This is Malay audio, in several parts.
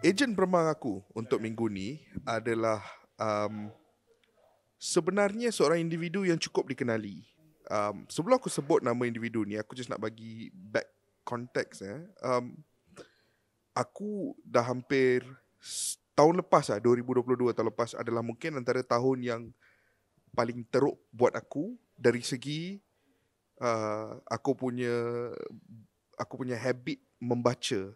Ejen permang aku untuk minggu ni adalah sebenarnya seorang individu yang cukup dikenali. Sebelum aku sebut nama individu ni, aku just nak bagi back context. Aku dah hampir tahun lepas 2022 tahun lepas adalah mungkin antara tahun yang paling teruk buat aku dari segi uh, aku punya aku punya habit membaca.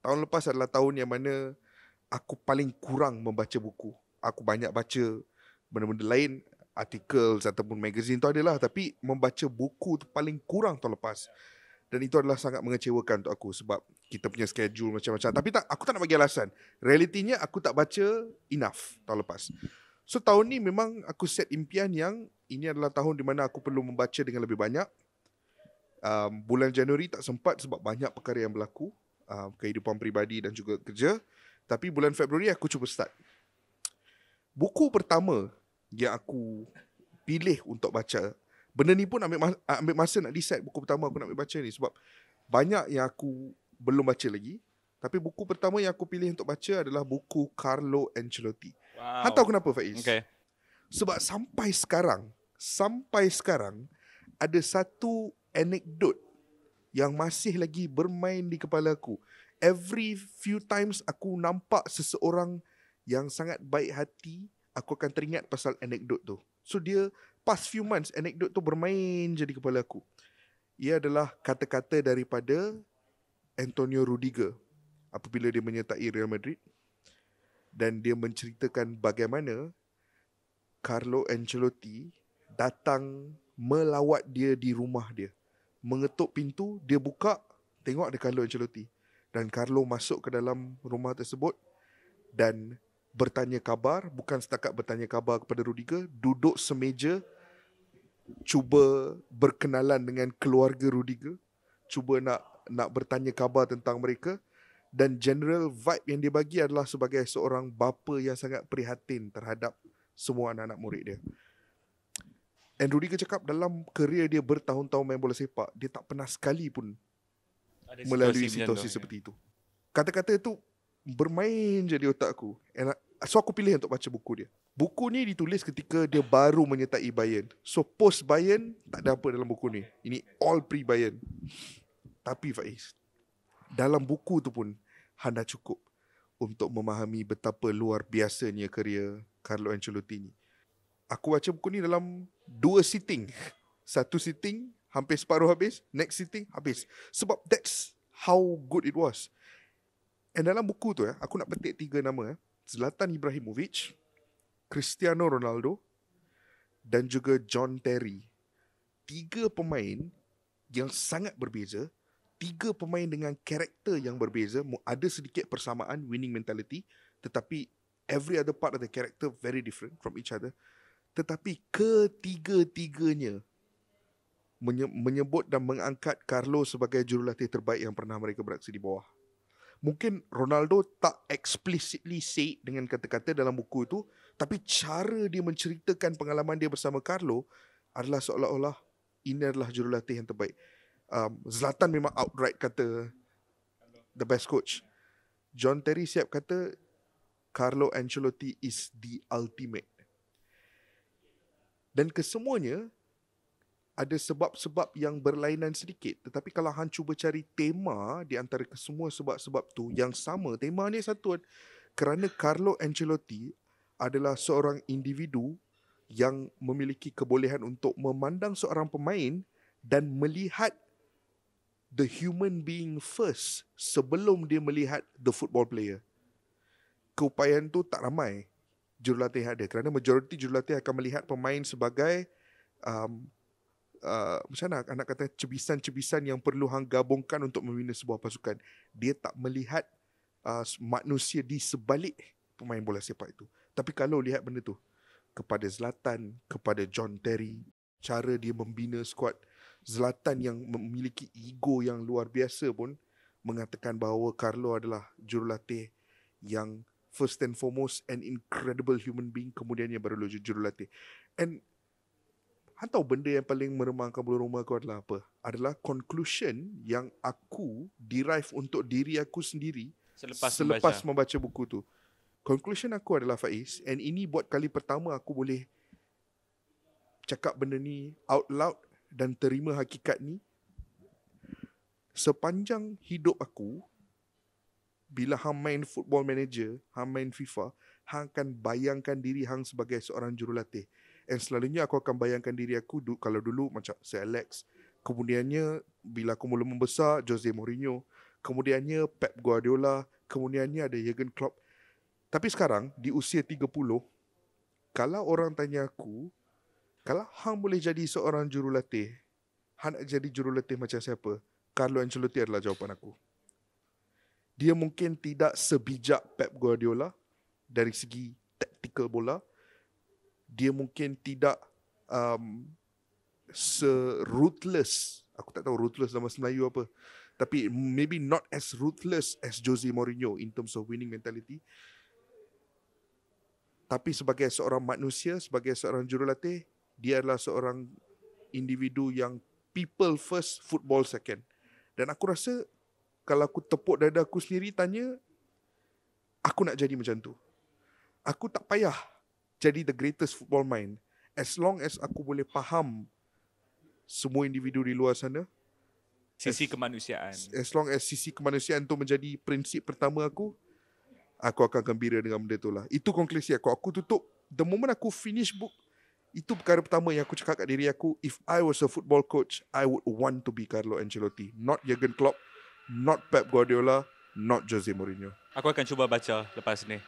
Tahun lepas adalah tahun yang mana aku paling kurang membaca buku. Aku banyak baca benda-benda lain, artikel ataupun magazine tu adalah, tapi membaca buku tu paling kurang tahun lepas. Dan itu adalah sangat mengecewakan untuk aku sebab kita punya schedule macam-macam. Tapi tak, aku tak nak bagi alasan. Realitinya aku tak baca enough tahun lepas. So tahun ni memang aku set impian yang ini adalah tahun di mana aku perlu membaca dengan lebih banyak. Bulan Januari tak sempat sebab banyak perkara yang berlaku, kehidupan peribadi dan juga kerja. Tapi bulan Februari aku cuba start. Buku pertama yang aku pilih untuk baca, benda ni pun ambil masa nak decide buku pertama aku nak ambil baca ni sebab banyak yang aku belum baca lagi. Tapi buku pertama yang aku pilih untuk baca adalah buku Carlo Ancelotti. Han tahu Wow. kenapa, Faiz? Okay. Sebab sampai sekarang ada satu anekdot yang masih lagi bermain di kepala aku. Every few times aku nampak seseorang yang sangat baik hati, aku akan teringat pasal anekdot tu. So dia past few months anekdot tu bermain je di kepala aku. Ia adalah kata-kata daripada Antonio Rudiger apabila dia menyertai Real Madrid, dan dia menceritakan bagaimana Carlo Ancelotti datang melawat dia di rumah dia. Mengetuk pintu, dia buka, tengok ada Carlo Ancelotti. Dan Carlo masuk ke dalam rumah tersebut dan bertanya khabar, bukan setakat bertanya khabar kepada Rudiger, duduk semeja, cuba berkenalan dengan keluarga Rudiger, cuba nak bertanya khabar tentang mereka, dan general vibe yang dia bagi adalah sebagai seorang bapa yang sangat prihatin terhadap semua anak-anak murid dia. And Rudiger cakap dalam kerjaya dia bertahun-tahun main bola sepak, dia tak pernah sekali pun Ada melalui situasi macam situasi tu. seperti itu. Kata-kata itu bermain je di otak aku. So aku pilih untuk baca buku dia. Buku ni ditulis ketika dia baru menyertai Bayern. So post Bayern tak ada apa dalam buku ni. Ini all pre-Bayern. Tapi Faiz, dalam buku tu pun Han dah cukup untuk memahami betapa luar biasanya kerjaya Carlo Ancelotti ni. Aku baca buku ni dalam 2 sitting. Satu sitting hampir separuh habis, next sitting habis. Sebab that's how good it was. And dalam buku tu aku nak petik 3 nama. Zlatan Ibrahimovic, Cristiano Ronaldo dan juga John Terry. 3 pemain yang sangat berbeza, 3 pemain dengan karakter yang berbeza. Ada sedikit persamaan, winning mentality, tetapi every other part of the character very different from each other. Tetapi ketiga-tiganya menyebut dan mengangkat Carlo sebagai jurulatih terbaik yang pernah mereka beraksi di bawah. Mungkin Ronaldo tak explicitly say dengan kata-kata dalam buku itu, tapi cara dia menceritakan pengalaman dia bersama Carlo adalah seolah-olah ini adalah jurulatih yang terbaik. Zlatan memang outright kata the best coach. John Terry siap kata Carlo Ancelotti is the ultimate. Dan kesemuanya ada sebab-sebab yang berlainan sedikit. Tetapi kalau Han cuba cari tema di antara kesemua sebab-sebab tu yang sama, tema ni satu. Kerana Carlo Ancelotti adalah seorang individu yang memiliki kebolehan untuk memandang seorang pemain dan melihat the human being first sebelum dia melihat the football player. Keupayaan tu tak ramai jurulatih ada, kerana majoriti jurulatih akan melihat pemain sebagai macam mana nak kata, cebisan-cebisan yang perlu hang gabungkan untuk membina sebuah pasukan. Dia tak melihat manusia di sebalik pemain bola sepak itu. Tapi kalau lihat benda tu kepada Zlatan, kepada John Terry, cara dia membina skuad, Zlatan yang memiliki ego yang luar biasa pun mengatakan bahawa Carlo adalah jurulatih yang first and foremost an incredible human being, kemudian yang baru jurulatih. And Han tahu benda yang paling meremangkan bulu roma aku adalah apa? Adalah conclusion yang aku derive untuk diri aku sendiri selepas membaca buku tu. Conclusion aku adalah, Faiz, and ini buat kali pertama aku boleh cakap benda ni out loud dan terima hakikat ni. Sepanjang hidup aku, bila hang main Football Manager, hang main FIFA, hang akan bayangkan diri hang sebagai seorang jurulatih. And selalunya aku akan bayangkan diri aku kalau dulu macam Sir Alex. Kemudiannya bila aku mula membesar, Jose Mourinho. Kemudiannya Pep Guardiola. Kemudiannya ada Jurgen Klopp. Tapi sekarang di usia 30, kalau orang tanya aku, kalau hang boleh jadi seorang jurulatih, hang nak jadi jurulatih macam siapa? Carlo Ancelotti adalah jawapan aku. Dia mungkin tidak sebijak Pep Guardiola dari segi taktikal bola. Dia mungkin tidak se-ruthless. Aku tak tahu ruthless dalam bahasa Melayu apa. Tapi maybe not as ruthless as Jose Mourinho in terms of winning mentality. Tapi sebagai seorang manusia, sebagai seorang jurulatih, dia adalah seorang individu yang people first, football second. Dan aku rasa kalau aku tepuk dada aku sendiri tanya, aku nak jadi macam tu. Aku tak payah jadi the greatest football mind. As long as aku boleh faham semua individu di luar sana. Sisi kemanusiaan. As long as sisi kemanusiaan tu menjadi prinsip pertama aku akan gembira dengan benda tu lah. Itu konklusi aku. Aku tutup, the moment aku finish book, itu perkara pertama yang aku cakap kat diri aku, if I was a football coach, I would want to be Carlo Ancelotti. Not Jurgen Klopp, not Pep Guardiola, not Jose Mourinho. Aku akan cuba baca lepas ni.